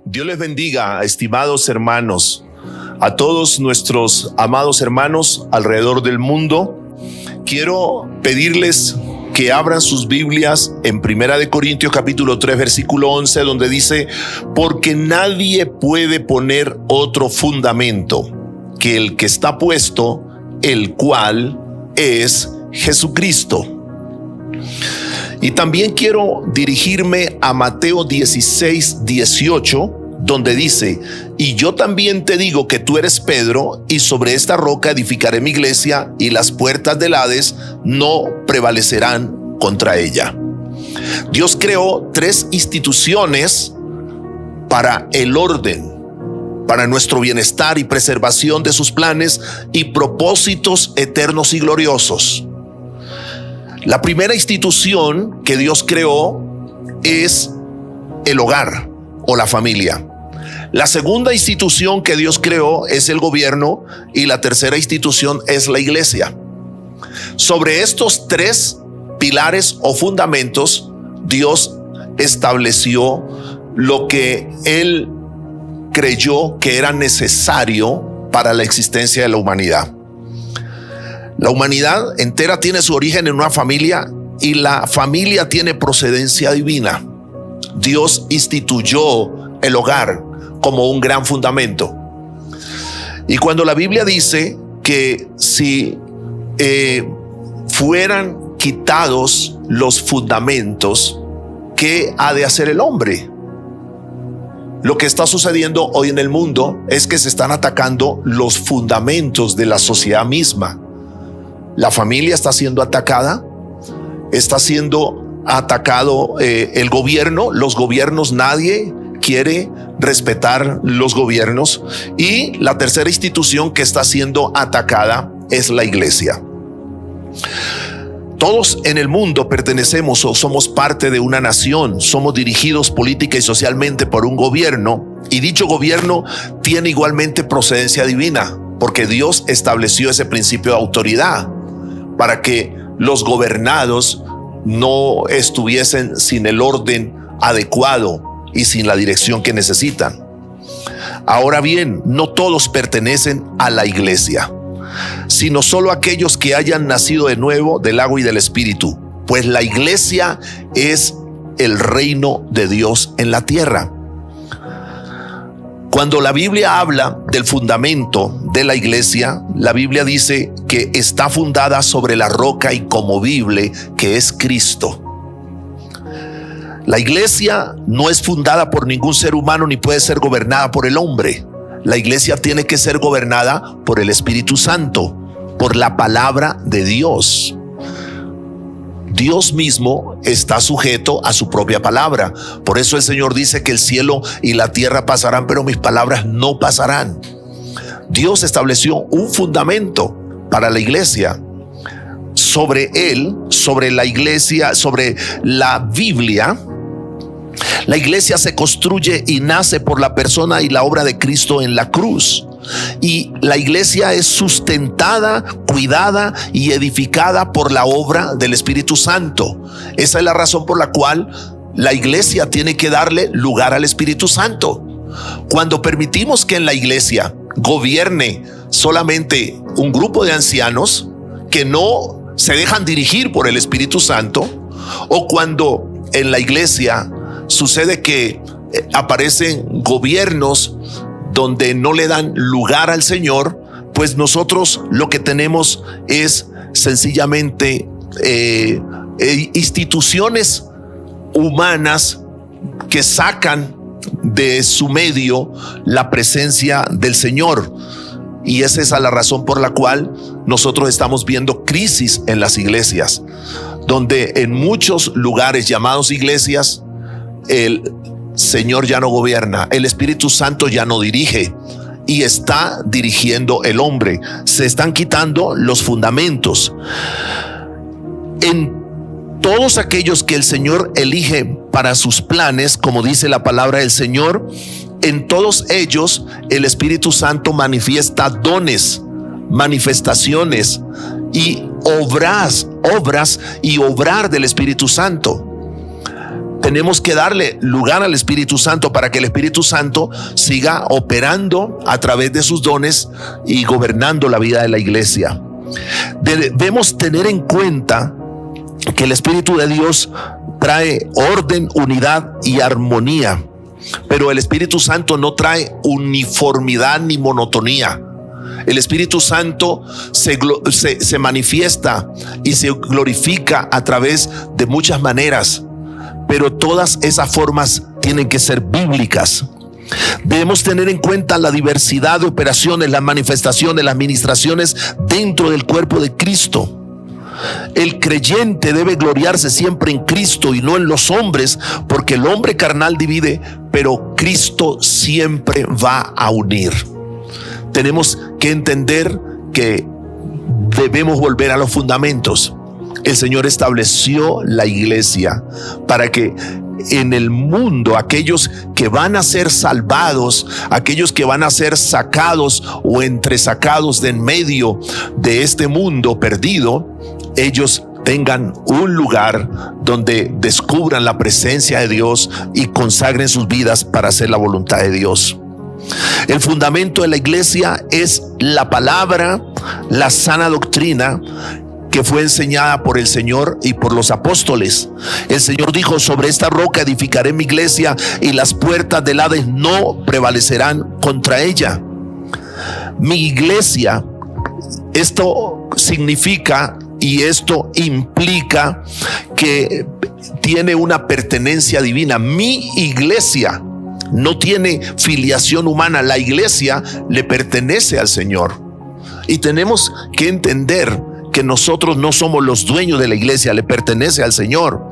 Dios les bendiga, estimados hermanos, a todos nuestros amados hermanos alrededor del mundo. Quiero pedirles que abran sus Biblias en 1 Corintios capítulo 3 versículo 11, donde dice: porque nadie puede poner otro fundamento que el que está puesto, el cual es Jesucristo. Y también quiero dirigirme a Mateo 16, 18, donde dice: y yo también te digo que tú eres Pedro, y sobre esta roca edificaré mi iglesia, y las puertas del Hades no prevalecerán contra ella. Dios creó 3 instituciones para el orden, para nuestro bienestar y preservación de sus planes y propósitos eternos y gloriosos. La primera institución que Dios creó es el hogar o la familia. La segunda institución que Dios creó es el gobierno, y la tercera institución es la iglesia. Sobre estos 3 pilares o fundamentos, Dios estableció lo que Él creyó que era necesario para la existencia de la humanidad. La humanidad entera tiene su origen en una familia, y la familia tiene procedencia divina. Dios instituyó el hogar como un gran fundamento. Y cuando la Biblia dice que si fueran quitados los fundamentos, ¿qué ha de hacer el hombre? Lo que está sucediendo hoy en el mundo es que se están atacando los fundamentos de la sociedad misma. La familia está siendo atacada, está siendo atacado el gobierno, los gobiernos, nadie quiere respetar los gobiernos, y la tercera institución que está siendo atacada es la iglesia. Todos en el mundo pertenecemos o somos parte de una nación, somos dirigidos política y socialmente por un gobierno, y dicho gobierno tiene igualmente procedencia divina, porque Dios estableció ese principio de autoridad para que los gobernados no estuviesen sin el orden adecuado y sin la dirección que necesitan. Ahora bien, no todos pertenecen a la iglesia, sino solo aquellos que hayan nacido de nuevo del agua y del Espíritu, pues la iglesia es el reino de Dios en la tierra. Cuando la Biblia habla del fundamento de la iglesia, la Biblia dice que está fundada sobre la roca inconmovible que es Cristo. La iglesia no es fundada por ningún ser humano ni puede ser gobernada por el hombre. La iglesia tiene que ser gobernada por el Espíritu Santo, por la palabra de Dios. Dios mismo está sujeto a su propia palabra. Por eso el Señor dice que el cielo y la tierra pasarán, pero mis palabras no pasarán. Dios estableció un fundamento para la iglesia. Sobre él, sobre la iglesia, sobre la Biblia, la iglesia se construye y nace por la persona y la obra de Cristo en la cruz. Y la iglesia es sustentada, cuidada y edificada por la obra del Espíritu Santo. Esa es la razón por la cual la iglesia tiene que darle lugar al Espíritu Santo. Cuando permitimos que en la iglesia gobierne solamente un grupo de ancianos que no se dejan dirigir por el Espíritu Santo, o cuando en la iglesia sucede que aparecen gobiernos donde no le dan lugar al Señor, pues nosotros lo que tenemos es sencillamente instituciones humanas que sacan de su medio la presencia del Señor. Y esa es la razón por la cual nosotros estamos viendo crisis en las iglesias, donde en muchos lugares llamados iglesias el Señor ya no gobierna, el Espíritu Santo ya no dirige y está dirigiendo el hombre. Se están quitando los fundamentos. En todos aquellos que el Señor elige para sus planes, como dice la palabra del Señor, en todos ellos el Espíritu Santo manifiesta dones, manifestaciones y obras y obrar del Espíritu Santo. tenemos que darle lugar al Espíritu Santo para que el Espíritu Santo siga operando a través de sus dones y gobernando la vida de la iglesia. Debemos tener en cuenta que el Espíritu de Dios trae orden, unidad y armonía, pero el Espíritu Santo no trae uniformidad ni monotonía. El Espíritu Santo se manifiesta y se glorifica a través de muchas maneras, pero todas esas formas tienen que ser bíblicas. Debemos tener en cuenta la diversidad de operaciones, las manifestaciones, las ministraciones dentro del cuerpo de Cristo. El creyente debe gloriarse siempre en Cristo y no en los hombres, porque el hombre carnal divide, pero Cristo siempre va a unir. Tenemos que entender que debemos volver a los fundamentos. El Señor estableció la iglesia para que en el mundo aquellos que van a ser salvados, aquellos que van a ser sacados o entresacados de en medio de este mundo perdido, ellos tengan un lugar donde descubran la presencia de Dios y consagren sus vidas para hacer la voluntad de Dios. El fundamento de la iglesia es la palabra, la sana doctrina que fue enseñada por el Señor y por los apóstoles. El Señor dijo: sobre esta roca edificaré mi iglesia y las puertas del Hades no prevalecerán contra ella. Mi iglesia, esto significa y esto implica que tiene una pertenencia divina. Mi iglesia no tiene filiación humana. La iglesia le pertenece al Señor. Y tenemos que entender que nosotros no somos los dueños de la iglesia, le pertenece al Señor.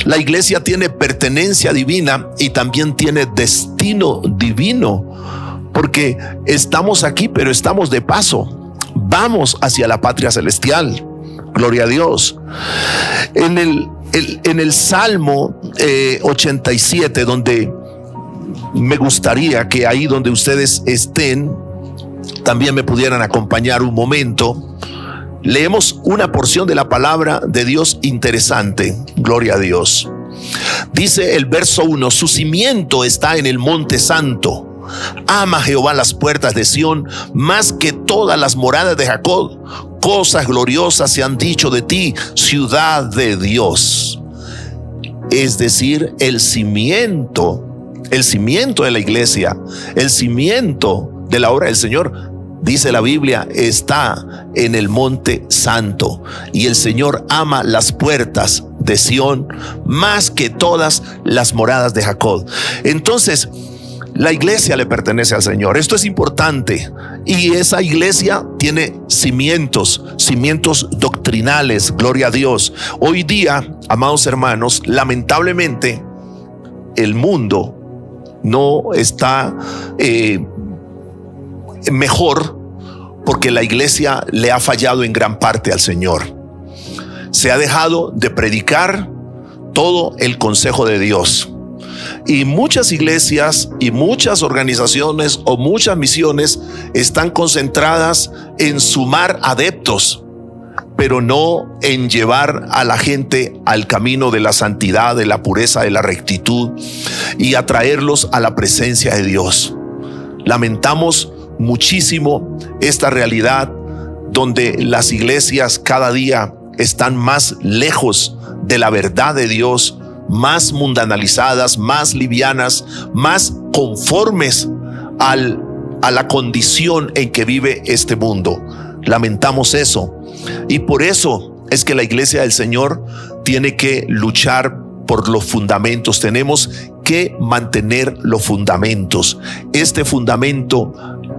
La iglesia tiene pertenencia divina y también tiene destino divino, porque estamos aquí, pero estamos de paso. Vamos hacia la patria celestial. Gloria a Dios. En el Salmo 87, donde me gustaría que ahí donde ustedes estén también me pudieran acompañar un momento, leemos una porción de la palabra de Dios interesante. Gloria a Dios. Dice el verso 1: su cimiento está en el monte santo. Ama Jehová las puertas de Sión más que todas las moradas de Jacob. Cosas gloriosas se han dicho de ti, ciudad de Dios. Es decir, el cimiento de la iglesia, el cimiento de la obra del Señor, dice la Biblia, está en el monte santo. Y el Señor ama las puertas de Sión más que todas las moradas de Jacob. Entonces, la iglesia le pertenece al Señor. Esto es importante. Y esa iglesia tiene cimientos doctrinales. Gloria a Dios. Hoy día, amados hermanos, lamentablemente el mundo no está mejor, porque la iglesia le ha fallado en gran parte al Señor. Se ha dejado de predicar todo el consejo de Dios. Y muchas iglesias y muchas organizaciones o muchas misiones están concentradas en sumar adeptos, pero no en llevar a la gente al camino de la santidad, de la pureza, de la rectitud, y atraerlos a la presencia de Dios. Lamentamos muchísimo esta realidad donde las iglesias cada día están más lejos de la verdad de Dios, más mundanalizadas, más livianas, más conformes a la condición en que vive este mundo. Lamentamos eso, y por eso es que la iglesia del Señor tiene que luchar por los fundamentos. Tenemos que mantener los fundamentos. Este fundamento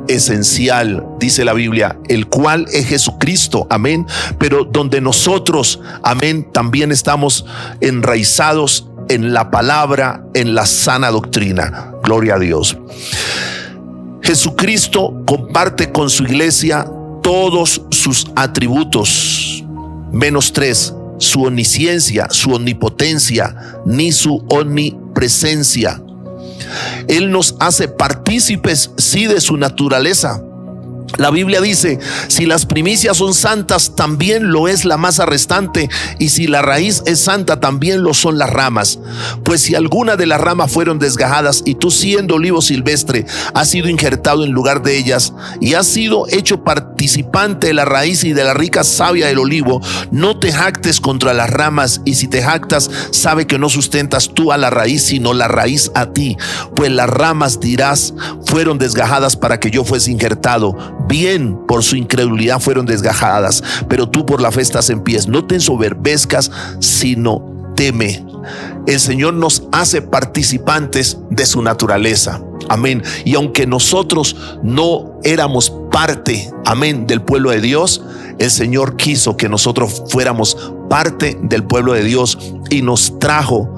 esencial, dice la Biblia, el cual es Jesucristo, amén, pero donde nosotros, amén, también estamos enraizados en la palabra, en la sana doctrina. Gloria a Dios. Jesucristo comparte con su iglesia todos sus atributos, menos tres: su omnisciencia, su omnipotencia, ni su omnipresencia. Él nos hace partícipes, sí, de su naturaleza, La Biblia dice: si las primicias son santas, también lo es la masa restante, y si la raíz es santa, también lo son las ramas. Pues si alguna de las ramas fueron desgajadas, y tú, siendo olivo silvestre, has sido injertado en lugar de ellas, y has sido hecho participante de la raíz y de la rica savia del olivo, no te jactes contra las ramas, y si te jactas, sabe que no sustentas tú a la raíz, sino la raíz a ti. Pues las ramas, dirás, fueron desgajadas para que yo fuese injertado. Bien, por su incredulidad fueron desgajadas, pero tú por la fe estás en pies. No te ensoberbezcas, sino teme. El Señor nos hace participantes de su naturaleza. Amén. Y aunque nosotros no éramos parte, amén, del pueblo de Dios, el Señor quiso que nosotros fuéramos parte del pueblo de Dios y nos trajo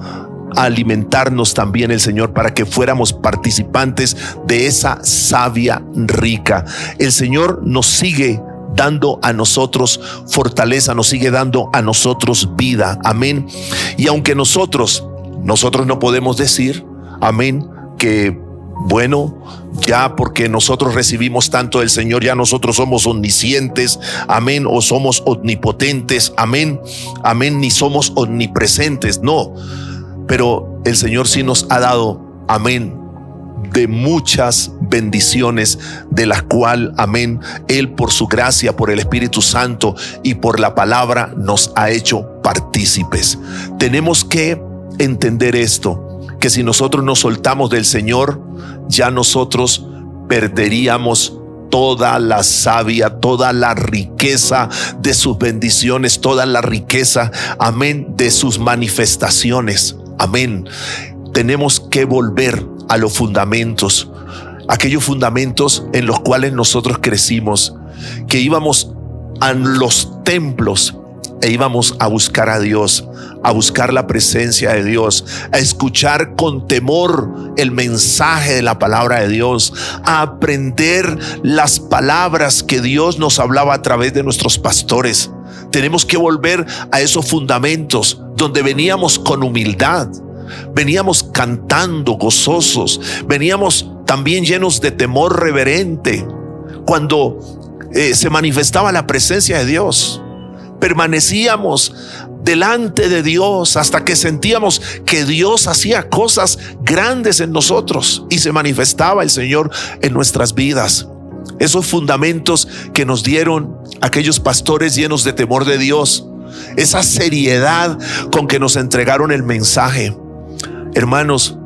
a alimentarnos también el Señor para que fuéramos participantes de esa savia rica. El Señor nos sigue dando a nosotros fortaleza, nos sigue dando a nosotros vida. Amén. Y aunque nosotros no podemos decir, amén, que bueno, ya porque nosotros recibimos tanto del Señor, ya nosotros somos omniscientes, amén, o somos omnipotentes, amén, amén, ni somos omnipresentes, no. Pero el Señor sí nos ha dado, amén, de muchas bendiciones, de las cuales, amén, Él por su gracia, por el Espíritu Santo y por la palabra nos ha hecho partícipes. Tenemos que entender esto, que si nosotros nos soltamos del Señor, ya nosotros perderíamos toda la savia, toda la riqueza de sus bendiciones, toda la riqueza, amén, de sus manifestaciones. Amén. Tenemos que volver a los fundamentos, aquellos fundamentos en los cuales nosotros crecimos, que íbamos a los templos e íbamos a buscar a Dios, a buscar la presencia de Dios, a escuchar con temor el mensaje de la palabra de Dios, a aprender las palabras que Dios nos hablaba a través de nuestros pastores. Tenemos que volver a esos fundamentos donde veníamos con humildad, veníamos cantando gozosos, veníamos también llenos de temor reverente. Cuando se manifestaba la presencia de Dios, permanecíamos delante de Dios hasta que sentíamos que Dios hacía cosas grandes en nosotros y se manifestaba el Señor en nuestras vidas. Esos fundamentos que nos dieron aquellos pastores llenos de temor de Dios, esa seriedad con que nos entregaron el mensaje. Hermanos,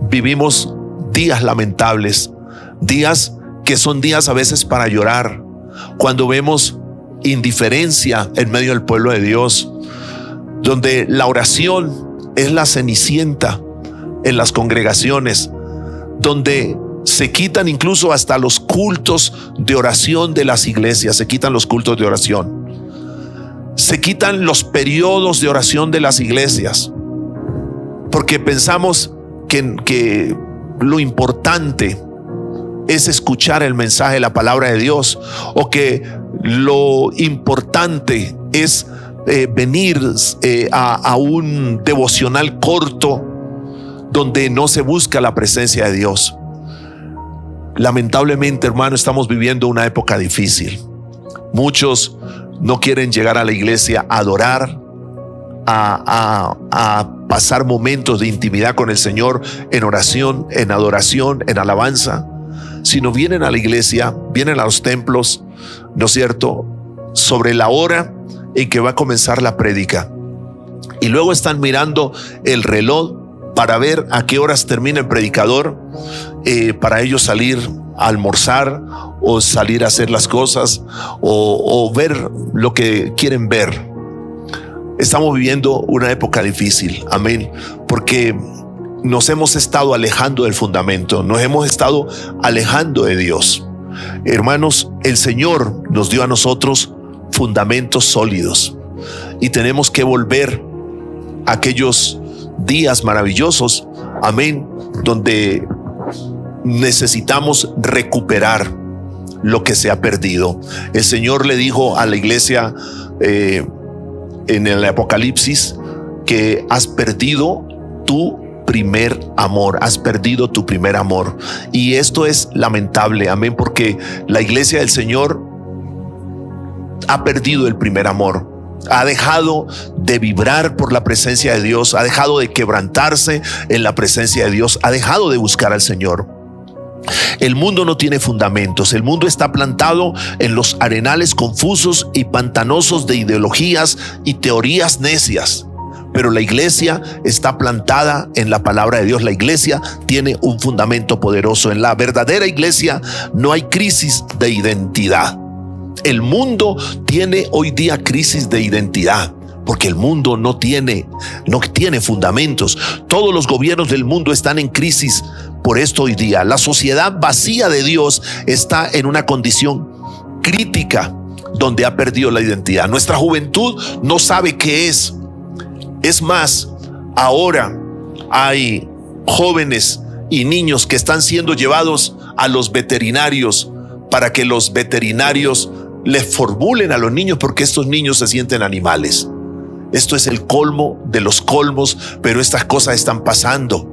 vivimos días lamentables, días que son días a veces para llorar, cuando vemos indiferencia en medio del pueblo de Dios, donde la oración es la cenicienta en las congregaciones, donde se quitan incluso hasta los cultos de oración de las iglesias, se quitan los cultos de oración, se quitan los periodos de oración de las iglesias, porque pensamos que lo importante es escuchar el mensaje de la palabra de Dios, o que lo importante es venir a un devocional corto donde no se busca la presencia de Dios. Lamentablemente, hermano, estamos viviendo una época difícil. Muchos no quieren llegar a la iglesia a adorar, a pasar momentos de intimidad con el Señor en oración, en adoración, en alabanza, sino vienen a la iglesia, vienen a los templos, ¿no es cierto?, sobre la hora en que va a comenzar la prédica, y luego están mirando el reloj para ver a qué horas termina el predicador, para ellos salir a almorzar o salir a hacer las cosas o ver lo que quieren ver. Estamos viviendo una época difícil, amén, porque nos hemos estado alejando del fundamento, nos hemos estado alejando de Dios. Hermanos, el Señor nos dio a nosotros fundamentos sólidos y tenemos que volver a aquellos días maravillosos, amén, donde necesitamos recuperar lo que se ha perdido. El Señor le dijo a la iglesia en el Apocalipsis que has perdido tú primer amor, has perdido tu primer amor. Y esto es lamentable, amén, porque la iglesia del Señor ha perdido el primer amor. Ha dejado de vibrar por la presencia de Dios, ha dejado de quebrantarse en la presencia de Dios, ha dejado de buscar al Señor. El mundo no tiene fundamentos, el mundo está plantado en los arenales confusos y pantanosos de ideologías y teorías necias. Pero la iglesia está plantada en la palabra de Dios. La iglesia tiene un fundamento poderoso. En la verdadera iglesia no hay crisis de identidad. El mundo tiene hoy día crisis de identidad, porque el mundo no tiene fundamentos. Todos los gobiernos del mundo están en crisis por esto hoy día. La sociedad vacía de Dios está en una condición crítica donde ha perdido la identidad. Nuestra juventud no sabe qué es. Es más, ahora hay jóvenes y niños que están siendo llevados a los veterinarios para que los veterinarios les formulen a los niños, porque estos niños se sienten animales. Esto es el colmo de los colmos, pero estas cosas están pasando.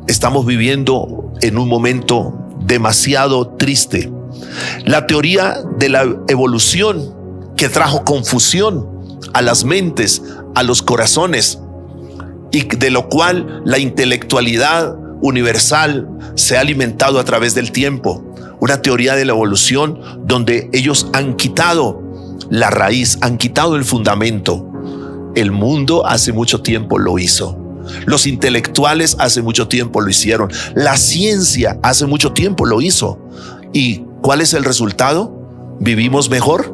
Estamos viviendo en un momento demasiado triste. La teoría de la evolución, que trajo confusión a las mentes, a los corazones, y de lo cual la intelectualidad universal se ha alimentado a través del tiempo. Una teoría de la evolución donde ellos han quitado la raíz, han quitado el fundamento. El mundo hace mucho tiempo lo hizo. Los intelectuales hace mucho tiempo lo hicieron. La ciencia hace mucho tiempo lo hizo. ¿Y cuál es el resultado? ¿Vivimos mejor?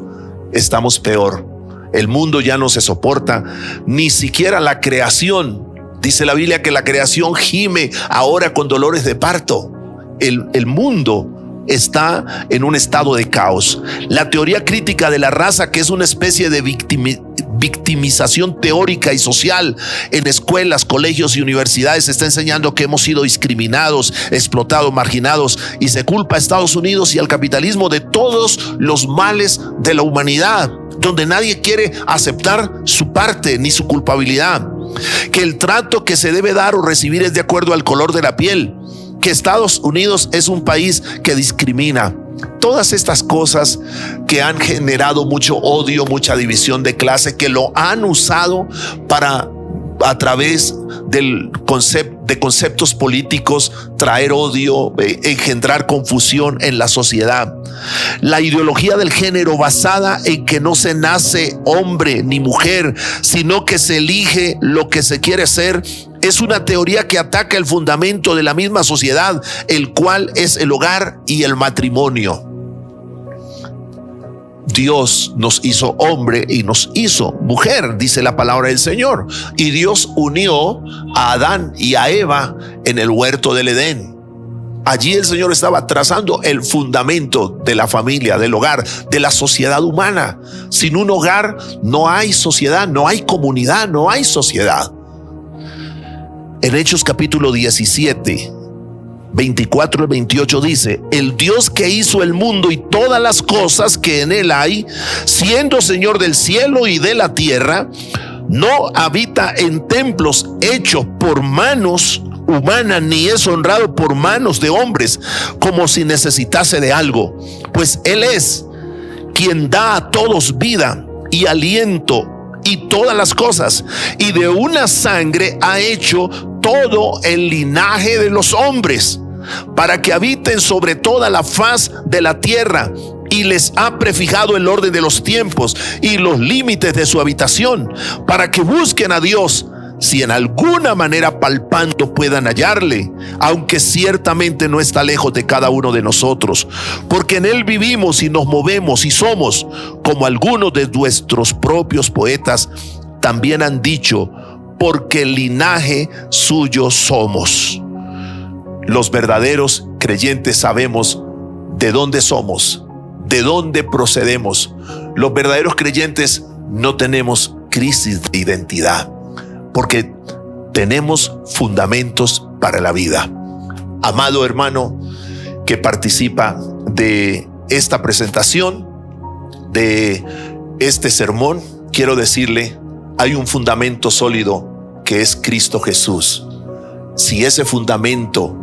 Estamos peor. El mundo ya no se soporta. Ni siquiera la creación. Dice la Biblia que la creación gime ahora con dolores de parto. El mundo está en un estado de caos. La teoría crítica de la raza, que es una especie de victimización teórica y social en escuelas, colegios y universidades, está enseñando que hemos sido discriminados, explotados, marginados, y se culpa a Estados Unidos y al capitalismo de todos los males de la humanidad, donde nadie quiere aceptar su parte ni su culpabilidad. Que el trato que se debe dar o recibir es de acuerdo al color de la piel. Que Estados Unidos es un país que discrimina. Todas estas cosas que han generado mucho odio, mucha división de clase, que lo han usado para, a través de conceptos políticos, traer odio, engendrar confusión en la sociedad. La ideología del género, basada en que no se nace hombre ni mujer, sino que se elige lo que se quiere ser, es una teoría que ataca el fundamento de la misma sociedad, el cual es el hogar y el matrimonio. Dios nos hizo hombre y nos hizo mujer, dice la palabra del Señor. Y Dios unió a Adán y a Eva en el huerto del Edén. Allí el Señor estaba trazando el fundamento de la familia, del hogar, de la sociedad humana. Sin un hogar no hay sociedad, no hay comunidad, no hay sociedad. En Hechos capítulo 17, 24 al 28 dice: el Dios que hizo el mundo y todas las cosas que en él hay, siendo Señor del cielo y de la tierra, no habita en templos hechos por manos humanas, ni es honrado por manos de hombres, como si necesitase de algo, pues él es quien da a todos vida y aliento y todas las cosas, y de una sangre ha hecho todo el linaje de los hombres, para que habiten sobre toda la faz de la tierra, y les ha prefijado el orden de los tiempos y los límites de su habitación, para que busquen a Dios, si en alguna manera palpando puedan hallarle, aunque ciertamente no está lejos de cada uno de nosotros, porque en él vivimos y nos movemos y somos, como algunos de nuestros propios poetas también han dicho, porque el linaje suyo somos. Los verdaderos creyentes sabemos de dónde somos, de dónde procedemos. Los verdaderos creyentes no tenemos crisis de identidad, porque tenemos fundamentos para la vida. Amado hermano que participa de esta presentación, de este sermón, quiero decirle, hay un fundamento sólido que es Cristo Jesús. si ese fundamento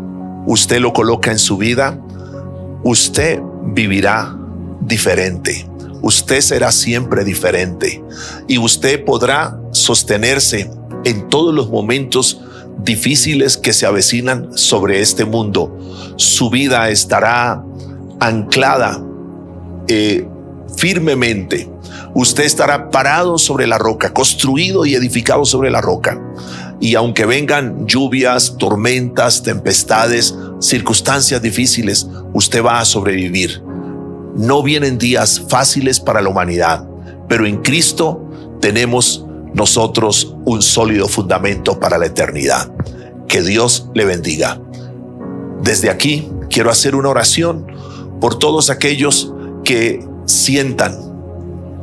usted lo coloca en su vida, usted vivirá diferente. Usted será siempre diferente y usted podrá sostenerse en todos los momentos difíciles que se avecinan sobre este mundo. Su vida estará anclada firmemente. Usted estará parado sobre la roca, construido y edificado sobre la roca. Y aunque vengan lluvias, tormentas, tempestades, circunstancias difíciles, usted va a sobrevivir. No vienen días fáciles para la humanidad, pero en Cristo tenemos nosotros un sólido fundamento para la eternidad. Que Dios le bendiga. Desde aquí quiero hacer una oración por todos aquellos que sientan,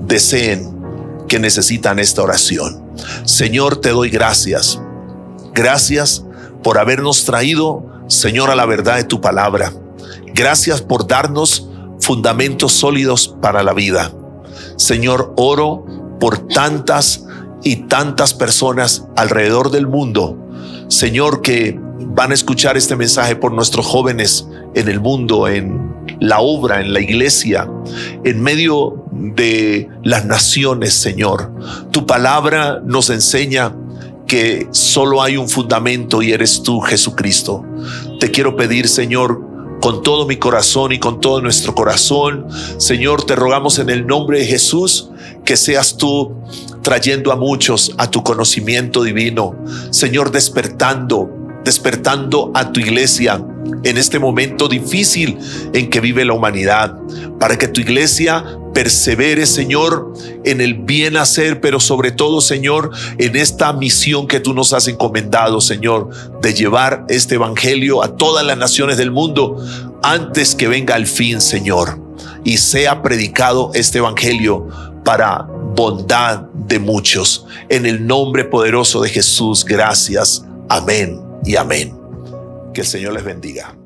deseen, que necesitan esta oración. Señor, te doy gracias. Gracias por habernos traído, Señor, a la verdad de tu palabra. Gracias por darnos fundamentos sólidos para la vida. Señor, oro por tantas y tantas personas alrededor del mundo, Señor, que van a escuchar este mensaje, por nuestros jóvenes en el mundo, en la obra, en la iglesia, en medio de las naciones. Señor, tu palabra nos enseña que solo hay un fundamento y eres tú, Jesucristo. Te quiero pedir, Señor, con todo mi corazón y con todo nuestro corazón, Señor, te rogamos en el nombre de Jesús que seas tú trayendo a muchos a tu conocimiento divino. Señor, despertando a tu iglesia en este momento difícil en que vive la humanidad, para que tu iglesia persevere, Señor, en el bien hacer, pero sobre todo, Señor, en esta misión que tú nos has encomendado, Señor, de llevar este evangelio a todas las naciones del mundo antes que venga el fin, Señor, y sea predicado este evangelio para bondad de muchos. En el nombre poderoso de Jesús, gracias. Amén y amén. Que el Señor les bendiga.